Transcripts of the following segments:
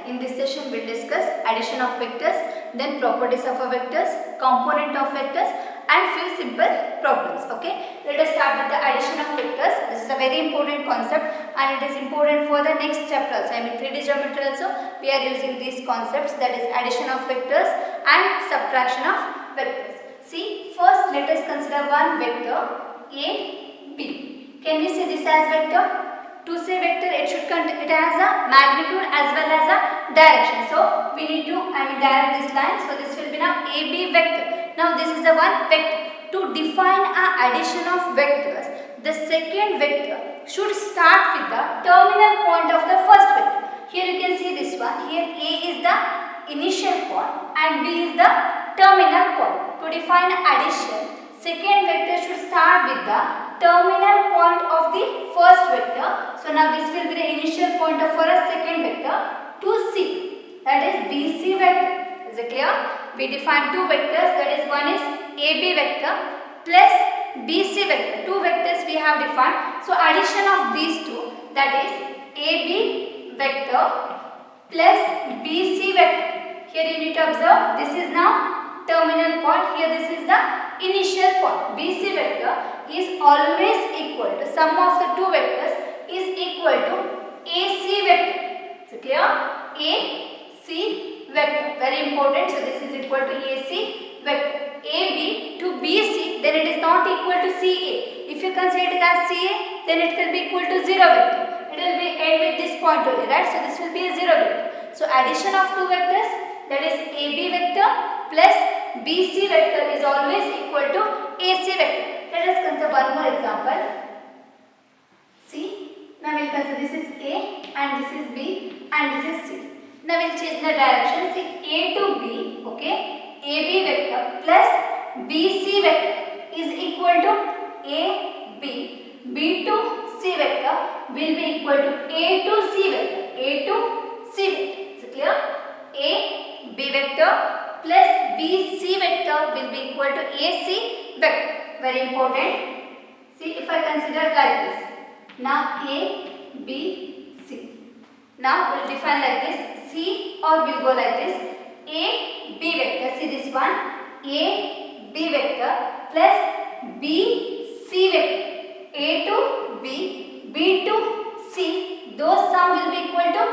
In this session we will discuss addition of vectors, then properties of a vectors, component of vectors and few simple problems. Okay, let us start with the addition of vectors. This is a very important concept and it is important for the next chapter also. I mean 3D geometry also we are using these concepts, that is addition of vectors and subtraction of vectors. See, first let us consider one vector A, B. Can we see this as vector? To say vector, it has a magnitude as well as a direction. So we need to direct this line. So this will be now AB vector. Now this is the one vector. To define a addition of vectors, the second vector should start with the terminal point of the first vector. Here you can see this one. Here A is the initial point and B is the terminal point. To define addition, second vector should start with the terminal point of the first vector. So now this will be the initial point for a second vector to C, that is BC vector. Is it clear? We define two vectors, that is one is AB vector plus BC vector. Two vectors we have defined. So addition of these two, that is AB vector plus BC vector. Here you need to observe, this is now terminal point, here this is the initial point. BC vector is always equal to, sum of the two vectors is equal to AC vector. So clear? AC vector, very important. So this is equal to AC vector. AB to BC, then it is not equal to CA. If you consider it as CA, then it will be equal to 0 vector. It will be end with this point only, right? So this will be a 0 vector. So addition of two vectors, that is AB vector plus BC vector is always equal to AC vector. Let us consider one more example. See, now we will consider this is A and this is B and this is C. Now we will change the direction. See, A to B, okay, AB vector plus BC vector is equal to AB. B to C vector will be equal to A to C vector. A to C vector. Is it clear? A B vector plus BC vector will be equal to AC vector. Very important. See, if I consider like this. Now A, B, C. Now we will define like this. C or we will go like this. A, B vector. See this one. A, B vector plus B, C vector. A to B, B to C. Those sum will be equal to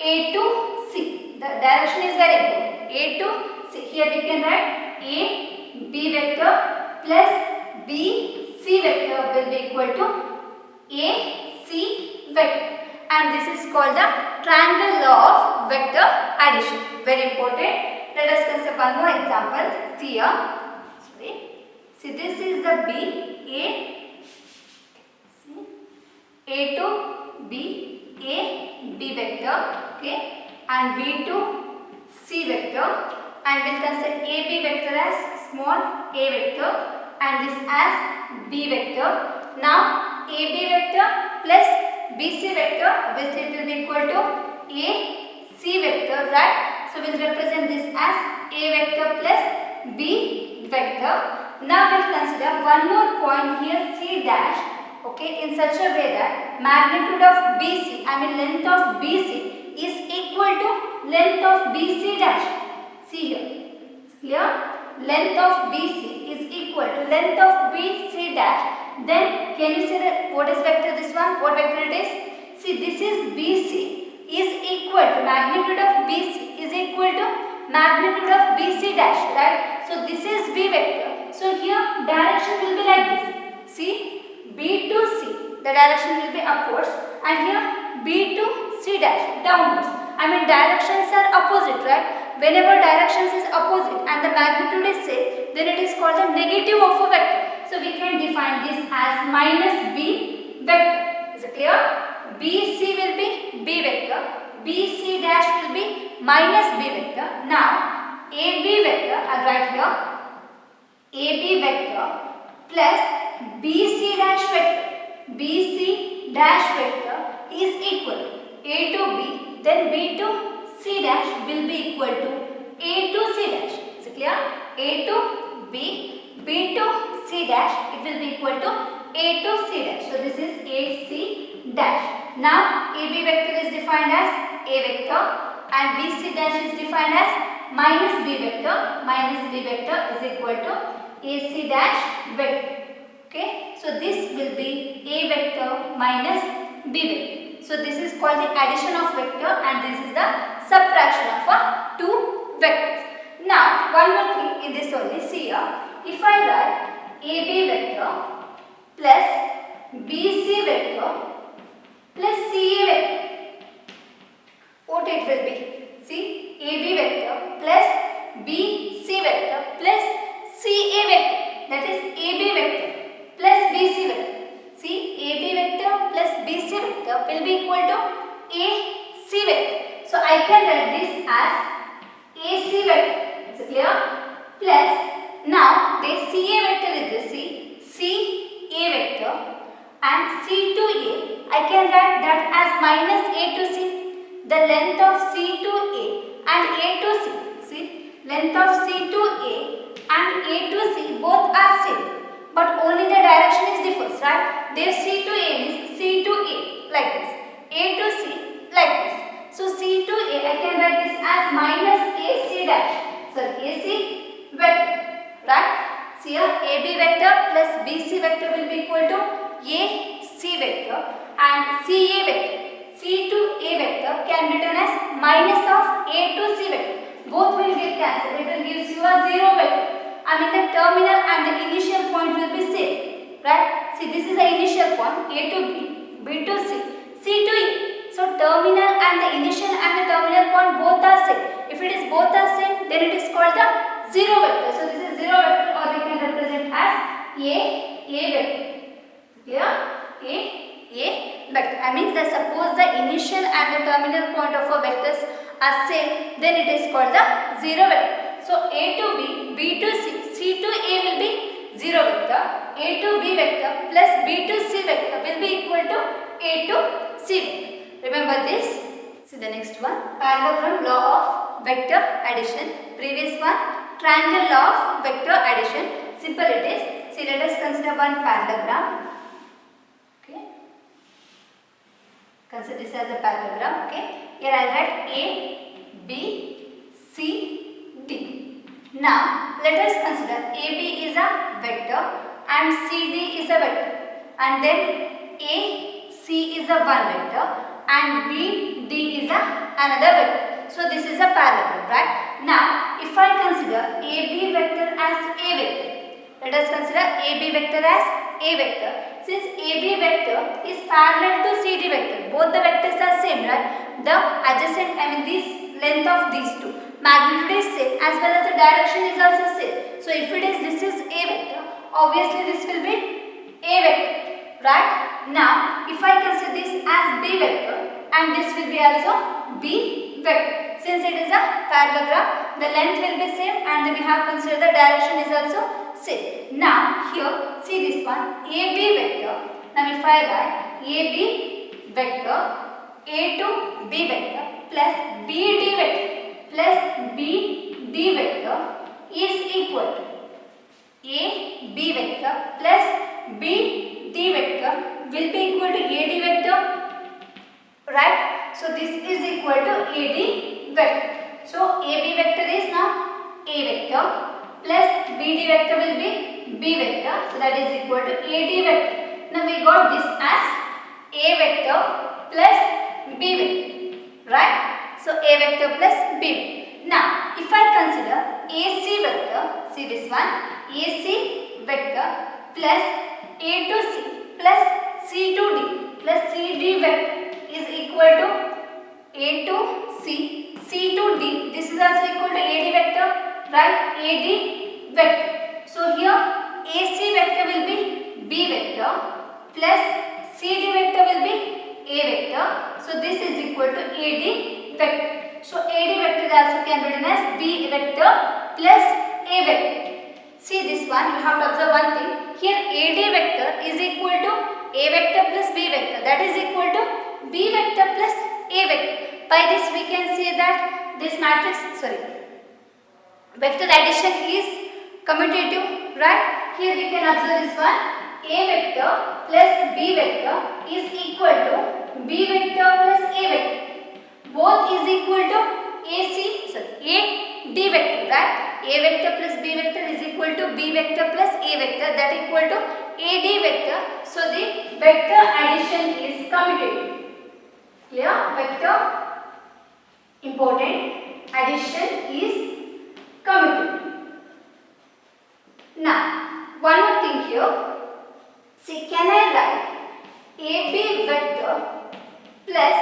A to C. The direction is very important. A to C. Here we can write A, B vector plus B, C vector will be equal to A, C vector. And this is called the triangle law of vector addition. Very important. Let us consider one more example. See here. See, this is the B, A. See, A to B, A, B vector. Okay. And B to C vector. And we will consider AB vector as small a vector and this as B vector. Now AB vector plus BC vector, obviously it will be equal to AC vector, right? So we will represent this as A vector plus B vector. Now we will consider one more point here, C dash, okay, in such a way that magnitude of BC, length of BC is equal to length of BC dash. See here, clear? Length of BC is equal to length of BC dash. Then can you see that what is vector this one? What vector it is? See, this is BC is equal to magnitude of BC is equal to magnitude of BC dash, right? So this is B vector. So here direction will be like this. See, B to C, the direction will be upwards, and here B to C dash downwards. Directions are opposite, right? Whenever directions is opposite and the magnitude is same, then it is called the negative of a vector. So we can define this as minus B vector. Is it clear? BC will be B vector, BC dash will be minus B vector. Now AB vector, I'll write here, AB vector plus BC dash vector. BC dash vector is equal to A to B, then B to C dash will be equal to A to C dash. Is it clear? A to B, B to C dash, it will be equal to A to C dash. So this is AC dash. Now AB vector is defined as A vector and BC dash is defined as minus B vector. Minus B vector is equal to AC dash vector. Okay, so this will be A vector minus B vector. So this is called the addition of vector and this is the subtraction of two vectors. Now one more thing in this only, see here, if I write AB vector plus BC vector plus CA vector, what it will be? See, AB vector plus BC vector plus CA vector, that is AB vector plus BC vector. See, AB vector plus BC vector will be equal to AC vector. So I can write this as AC vector. Is it clear? Plus, now the CA vector is the CA vector and C to A. I can write that as minus A to C. The length of C to A and A to C. See, length of C to A and A to C both are same, but only the direction is different, right? Their C to A is C to A like this, A to C like this. So C to A, I can write this as minus AC dash. So AC vector, right? See here, AB vector plus BC vector will be equal to AC vector and CA vector. C to A vector can be written as minus of A to C vector. Both will get cancelled. It will give you a zero vector. I mean the terminal and the initial point will be same, right? See, this is the initial point, A to B, B to C, C to E. So terminal and the initial and the terminal point both are same. If it is both are same, then it is called the zero vector. So this is zero vector, or we can represent as A vector. Here, A vector. I mean that suppose the initial and the terminal point of a vectors are same, then it is called the zero vector. So A to B, B to C, C to A will be zero vector. A to B vector plus B to C vector will be equal to A to C vector. Remember this. See the next one. Parallelogram law of vector addition. Previous one, triangle law of vector addition. Simple it is. See, let us consider one parallelogram. Okay. Consider this as a parallelogram. Okay. Here I will write A, B, C, D. Now let us consider AB is a vector and CD is a vector, and then AC is a one vector and BD is another vector. So this is a parallelogram, right? Now if I consider AB vector as A vector, let us consider AB vector as A vector. Since AB vector is parallel to CD vector, both the vectors are same, right? The adjacent, this length of these two, magnitude is same as well as the direction is also same. So if it is, this is A vector, obviously this will be A vector, right? Now if I consider this as B vector and this will be also B vector. Since it is a parallelogram, the length will be same and we have considered the direction is also same. Now here, see this one, AB vector. Now if I write AB vector, A to B vector plus BD vector plus BD vector is equal to AB vector plus BD vector will be equal to AD vector, right? So this is equal to AD vector. So AB vector is now A vector plus BD vector will be B vector. So that is equal to AD vector. Now we got this as A vector plus B vector, right? So A vector plus B vector. Now if I consider AC vector, see this one, AC vector plus A to C plus C to D plus CD vector is equal to A to C, C to D. This is also equal to AD vector, right? AD vector. So here AC vector will be B vector plus CD vector will be A vector. So this is equal to AD vector. So AD vector also can be written as B vector plus A vector. See this one, you have to observe one thing. Here AD vector is equal to A vector plus B vector. That is equal to B vector plus A vector. By this we can say that this matrix, vector addition is commutative, right? Here we can observe this one, A vector plus B vector is equal to B vector plus A vector. both is equal to AD vector, right? A vector plus B vector is equal to B vector plus A vector, that equal to AD vector. So the vector addition is commutative. Clear? Vector important, addition is commutative. Now, one more thing here. See, can I write AB vector plus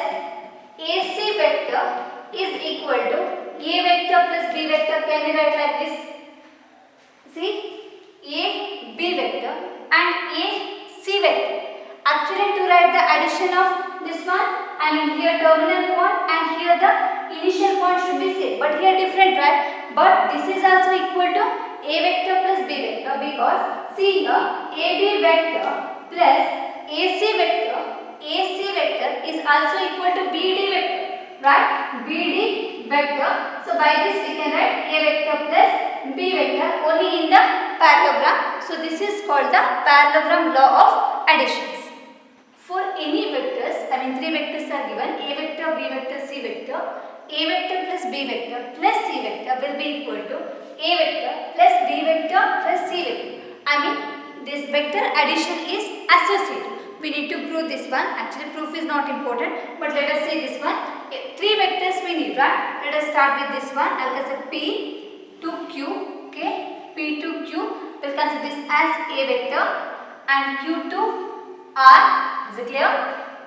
AC vector is equal to A vector plus B vector? Can we write like this? See, A B vector and A C vector. Actually, to write the addition of this one, I mean here terminal point and here the initial point should be same, but here different, right? But this is also equal to A vector plus B vector, because see here AB vector plus AC vector is also equal to BD vector, right? BD vector. So by this we can write A vector plus B vector only in the parallelogram. So this is called the parallelogram law of additions. For any vectors, I mean three vectors are given, A vector, B vector, C vector. A vector plus B vector plus C vector will be equal to A vector plus B vector plus C vector. I mean this vector addition is associated. We need to prove this one. Actually proof is not important, but let us see this one. Three vectors we need, right? Let us start with this one. I will consider P to Q. Okay, P to Q. We will consider this as A vector and Q to R. Is it clear?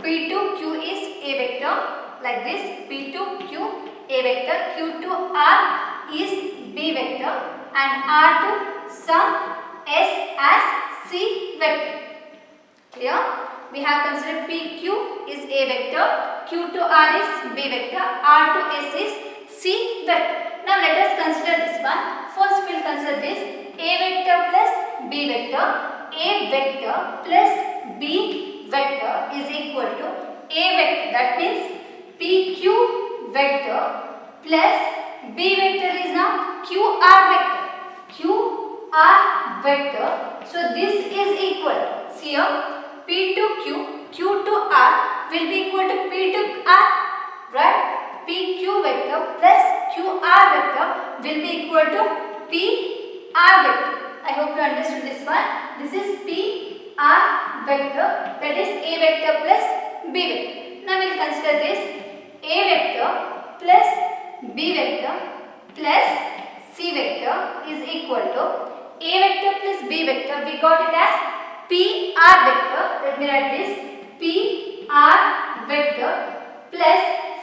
P to Q is A vector like this. P to Q A vector. Q to R is B vector and R to some S as C vector. Clear? We have considered PQ is A vector, Q to R is B vector, R to S is C vector. Now let us consider this one. First we will consider this A vector plus B vector. A vector plus B vector is equal to A vector. That means PQ vector plus B vector is now QR vector. QR vector. So this is equal to, see here, P to Q, Q to R will be equal to P to R, right? PQ vector plus QR vector will be equal to PR vector. I hope you understood this one. This is PR vector, that is A vector plus B vector. Now we will consider this A vector plus B vector plus C vector is equal to A vector plus B vector. We got it as PR vector. Let me write this PR vector plus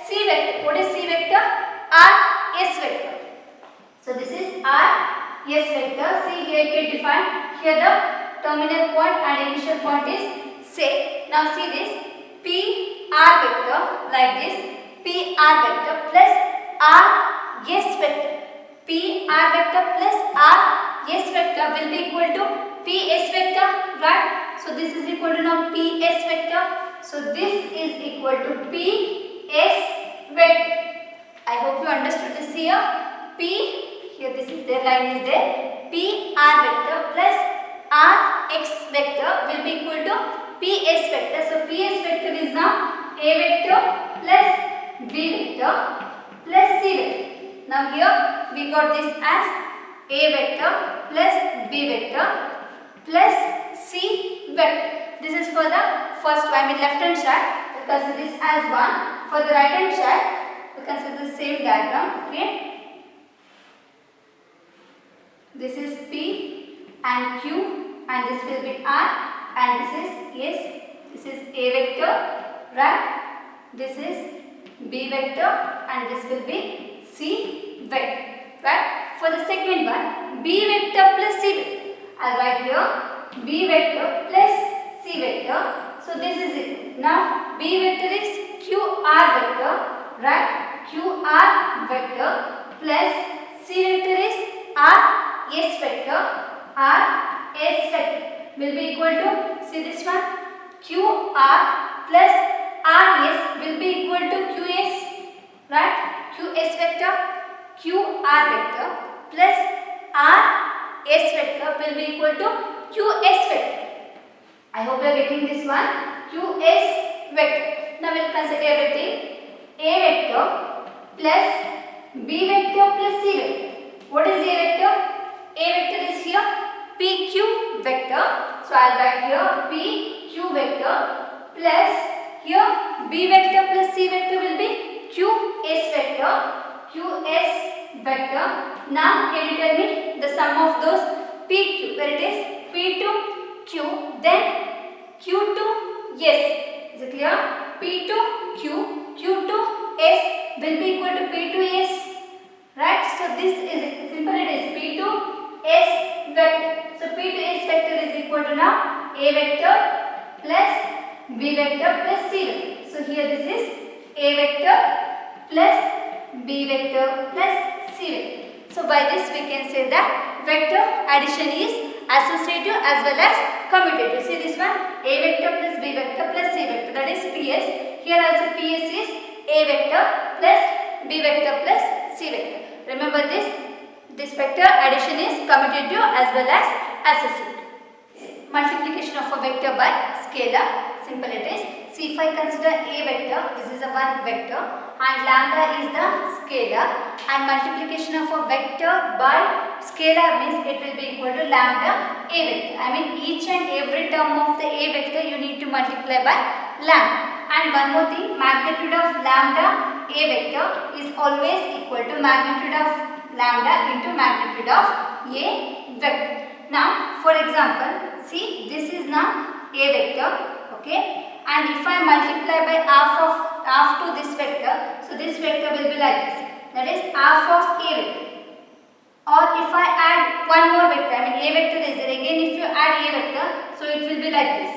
C vector. What is C vector? RS vector. So this is RS vector. See here it is defined. Here the terminal point and initial point is same. Now see this PR vector like this. PR vector plus RS vector. PR vector plus RS vector will be equal to PS vector, right? So this is equal to now PS vector. So this is equal to PS vector. I hope you understood this here. Here this is their line is there. PR vector plus RX vector will be equal to PS vector. So PS vector is now A vector plus B vector plus C vector. Now here we got this as A vector plus B vector plus C vector. This is for the first one, left hand side. We consider this as 1. For the right hand side, we consider the same diagram. Okay. This is P and Q, and this will be R, and this is S. This is A vector, right? This is B vector, and this will be C vector, right? For the second one, B vector plus C vector. I will write here B vector plus C vector. So this is it. Now B vector is QR vector, right? QR vector plus C vector is RS vector. RS vector will be equal to, see this one, QR plus RS will be equal to QS, right? QS vector, QR vector plus RS vector will be equal to QS vector. I hope you are getting this one. QS vector. Now we will consider everything. A vector plus B vector plus C vector. What is A vector? A vector is here PQ vector. So I'll write here PQ vector plus here B vector plus C vector will be QS vector. QS vector. Now can you tell me the sum of those PQ, where it is P2Q, then Q2S. Is it clear? P2Q, Q2S will be equal to P2S. Right? So this is simple, it is P2S vector. So P2S vector is equal to now A vector plus B vector plus C vector. So here this is A vector plus B vector plus C vector. So by this we can say that vector addition is associative as well as commutative. See this one, A vector plus B vector plus C vector, that is PS. Here also PS is A vector plus B vector plus C vector. Remember this vector addition is commutative as well as associative. Multiplication of a vector by scalar, simple it is. See, if I consider A vector, this is a one vector and lambda is the scalar, and multiplication of a vector by scalar means it will be equal to lambda A vector. I mean each and every term of the A vector you need to multiply by lambda. And one more thing, magnitude of lambda A vector is always equal to magnitude of lambda into magnitude of A vector. Now for example, see this is now A vector, okay, and if I multiply by half to this vector, so this vector will be like this, that is half of A vector. Or if I add one more vector, I mean A vector is there, again if you add A vector, so it will be like this,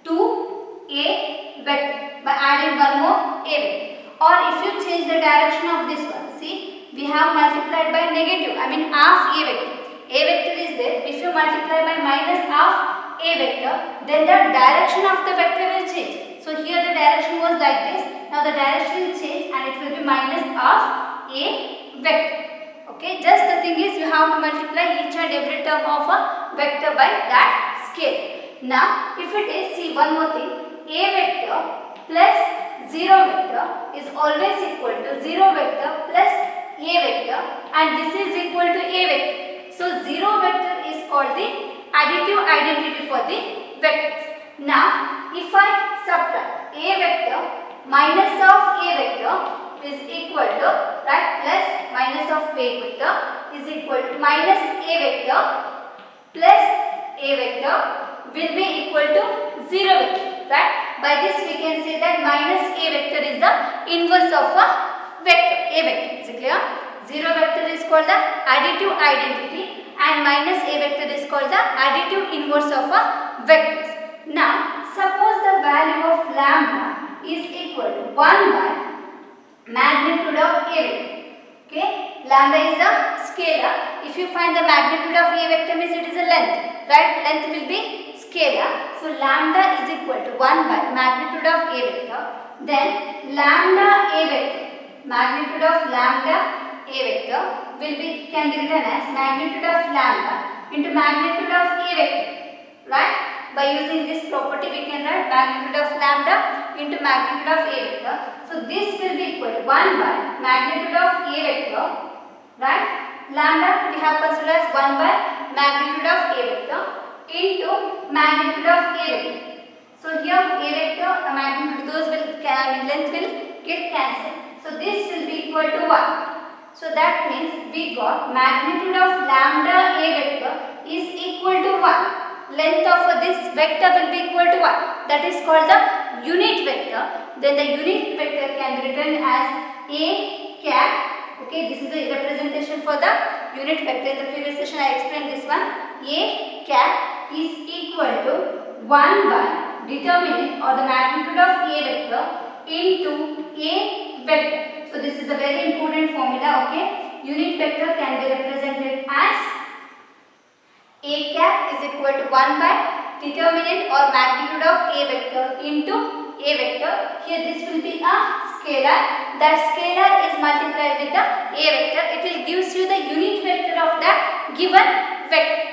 2A vector by adding one more A vector. Or if you change the direction of this one, see we have multiplied by negative, I mean half A vector. A vector is there, if you multiply by minus half A vector, then the direction of the vector will change. So here the direction was like this, now the direction will change and it will be minus half A vector. Okay, just the thing is you have to multiply each and every term of a vector by that scale. Now if it is, see one more thing, A vector plus 0 vector is always equal to 0 vector plus A vector, and this is equal to A vector. So 0 vector is called the additive identity for the vectors. Now if I subtract A vector minus of A vector is equal to, right, plus minus of A vector is equal to minus A vector plus A vector will be equal to 0 vector, right. By this we can say that minus A vector is the inverse of a vector, A vector. Is it clear? 0 vector is called the additive identity and minus A vector is called the additive inverse of a vectors. Now suppose the value of lambda is equal to 1 by magnitude of A vector. Okay, lambda is a scalar. If you find the magnitude of A vector means it is a length, right? Length will be scalar. So lambda is equal to 1 by magnitude of A vector. Then lambda A vector, magnitude of lambda A vector will be, can be written as magnitude of lambda into magnitude of A vector, right? By using this property we can write magnitude of lambda into magnitude of A vector. So this will be equal to 1 by magnitude of A vector, right? Lambda we have considered as 1 by magnitude of A vector into magnitude of A vector. So here A vector, magnitude, those will, length will get cancelled. So this will be equal to 1. So that means we got magnitude of lambda A vector is equal to 1. Length of this vector will be equal to 1. That is called the unit vector. Then the unit vector can be written as A cap. Okay, this is a representation for the unit vector. In the previous session I explained this one. A cap is equal to 1 by determinant or the magnitude of A vector into A vector. So this is a very important formula, okay. Unit vector can be represented as A cap is equal to 1 by determinant or magnitude of A vector into A vector. Here this will be a scalar. That scalar is multiplied with the A vector. It will gives you the unit vector of the given vector.